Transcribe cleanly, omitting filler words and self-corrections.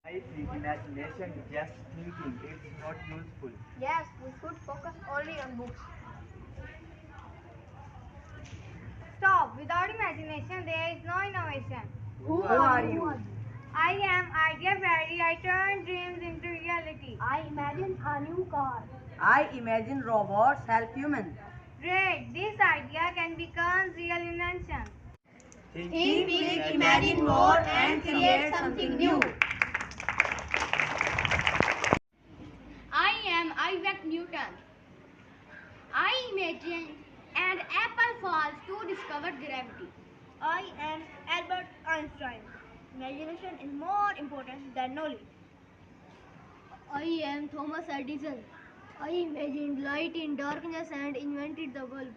I see imagination just thinking. It's not useful. Yes, we should focus only on books. Stop. Without imagination, there is no innovation. Who Who are are you? you? I am Idea Fairy. I turn dreams into reality. I imagine a new car. I imagine robots help humans. Great. This idea can become real invention. Think big, imagine more, and create something new. I am Isaac Newton. I imagined an apple falls to discover gravity. I am Albert Einstein. Imagination is more important than knowledge. I am Thomas Edison. I imagined light in darkness and invented the bulb.